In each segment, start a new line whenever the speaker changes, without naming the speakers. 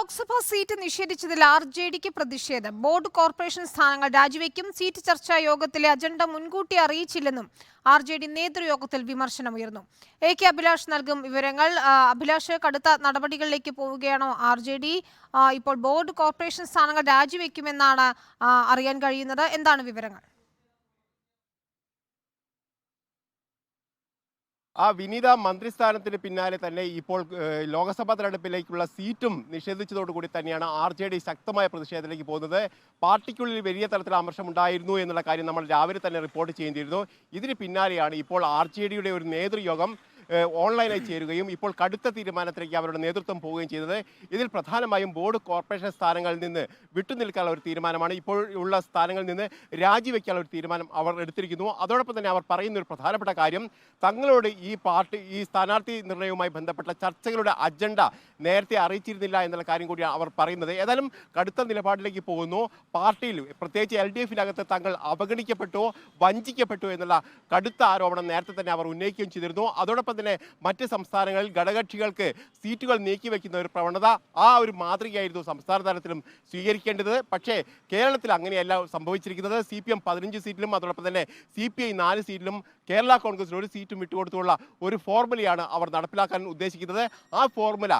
Lok Sabha seat നിഷേധിച്ചതിൽ RJDക്ക് പ്രതിഷേധം. Board corporation സ്ഥാനങ്ങൾ രാജിവെക്കും. Seat ചർച്ചാ യോഗത്തിലെ അജണ്ട മുൻകൂട്ടി അറിയിച്ചില്ലെന്നും RJD നേതൃയോഗത്തിൽ വിമർശനമുയർന്നു. AK അഭിലാഷ് നൽകും വിവരങ്ങൾ. അഭിലാഷ്, കടുത്ത നടപടികളിലേക്ക് പോവുകയാണോ RJD? ഇപ്പോൾ ബോർഡ് കോർപ്പറേഷൻ സ്ഥാനങ്ങൾ രാജിവെക്കുമെന്നാണ് അറിയാൻ കഴിയുന്നത്. എന്താണ് വിവരങ്ങൾ?
വിനീത, മന്ത്രിസ്ഥാനത്തിന് പിന്നാലെ തന്നെ ഇപ്പോൾ ലോക്സഭാ തെരഞ്ഞെടുപ്പിലേക്കുള്ള സീറ്റും നിഷേധിച്ചതോടുകൂടി തന്നെയാണ് RJD ശക്തമായ പ്രതിഷേധത്തിലേക്ക് പോകുന്നത്. പാർട്ടിക്കുള്ളിൽ വലിയ തരത്തിൽ അമർഷം ഉണ്ടായിരുന്നു എന്നുള്ള കാര്യം നമ്മൾ രാവിലെ തന്നെ റിപ്പോർട്ട് ചെയ്തിരുന്നു. ഇതിന് പിന്നാലെയാണ് ഇപ്പോൾ RJDയുടെ ഒരു നേതൃയോഗം ഓൺലൈനായി ചേരുകയും ഇപ്പോൾ കടുത്ത തീരുമാനത്തിലേക്ക് അവരുടെ നേതൃത്വം പോവുകയും ചെയ്തത്. ഇതിൽ പ്രധാനമായും ബോർഡ് കോർപ്പറേഷൻ സ്ഥാനങ്ങളിൽ നിന്ന് വിട്ടുനിൽക്കാനുള്ള ഒരു തീരുമാനമാണ്. ഇപ്പോൾ ഉള്ള സ്ഥാനങ്ങളിൽ നിന്ന് രാജിവെക്കാനുള്ള ഒരു തീരുമാനം അവർ എടുത്തിരിക്കുന്നു. അതോടൊപ്പം തന്നെ അവർ പറയുന്ന ഒരു പ്രധാനപ്പെട്ട കാര്യം, തങ്ങളോട് ഈ സ്ഥാനാർത്ഥി നിർണയവുമായി ബന്ധപ്പെട്ട ചർച്ചകളുടെ അജണ്ട നേരത്തെ അറിയിച്ചിരുന്നില്ല എന്നുള്ള കാര്യം കൂടിയാണ് അവർ പറയുന്നത്. ഏതായാലും കടുത്ത നിലപാടിലേക്ക് പോകുന്നു. പാർട്ടിയിൽ പ്രത്യേകിച്ച് LDF-നകത്ത് തങ്ങൾ അവഗണിക്കപ്പെട്ടു, വഞ്ചിക്കപ്പെട്ടു എന്നുള്ള കടുത്ത ആരോപണം നേരത്തെ തന്നെ അവർ ഉന്നയിക്കുകയും ചെയ്തിരുന്നു. അതോടൊപ്പം തന്നെ മറ്റ് സംസ്ഥാനങ്ങളിൽ ഘടകകക്ഷികൾക്ക് സീറ്റുകൾ നീക്കിവെക്കുന്ന ഒരു പ്രവണത, ആ ഒരു മാതൃകയായിരുന്നു സംസ്ഥാന തലത്തിലും സ്വീകരിക്കേണ്ടത്. പക്ഷേ കേരളത്തിൽ അങ്ങനെയല്ല സംഭവിച്ചിരിക്കുന്നത്. CPM 15 സീറ്റിലും അതോടൊപ്പം തന്നെ CPI 4 സീറ്റിലും കേരള കോൺഗ്രസിന് ഒരു സീറ്റും വിട്ടുകൊടുത്തുള്ള ഒരു ഫോർമുലയാണ് അവർ നടപ്പിലാക്കാൻ ഉദ്ദേശിക്കുന്നത്. ആ ഫോർമുല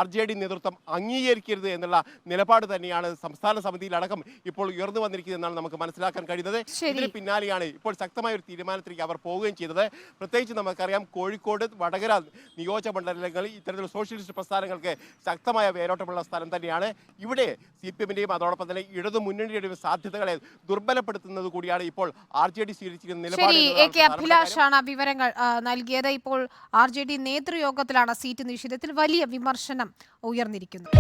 RJD നേതൃത്വം അംഗീകരിക്കരുത് എന്നുള്ള നിലപാട് തന്നെയാണ് സംസ്ഥാന സമിതിയിലടക്കം ഇപ്പോൾ ഉയർന്നു വന്നിരിക്കുന്നത് എന്നാണ് നമുക്ക് മനസ്സിലാക്കാൻ കഴിയുന്നത്. ഇതിന് പിന്നാലെയാണ് ഇപ്പോൾ ശക്തമായ ഒരു തീരുമാനത്തിലേക്ക് അവർ പോവുകയും ചെയ്തത്. പ്രത്യേകിച്ച് നമുക്കറിയാം, കോഴിക്കോട്, വടകര നിയോജകമണ്ഡലങ്ങളിൽ ഇത്തരത്തിലുള്ള സോഷ്യലിസ്റ്റ് പ്രസ്ഥാനങ്ങൾക്ക് ശക്തമായ വേരോട്ടമുള്ള സ്ഥലം തന്നെയാണ്. ഇവിടെ CPM-ന്റെയും അതോടൊപ്പം തന്നെ ഇടതു മുന്നണിയുടെയും സാധ്യതകളെ ദുർബലപ്പെടുത്തുന്നത് കൂടിയാണ് ഇപ്പോൾ RJD സ്വീകരിച്ചിരിക്കുന്ന നിലപാട്.
അഭിലാഷാണ് വിവരങ്ങൾ നൽകിയത്. ഇപ്പോൾ RJD നേതൃയോഗത്തിലാണ് സീറ്റ് നിഷേധത്തിൽ വലിയ വിമർശനം ഉയർന്നിരിക്കുന്നത്.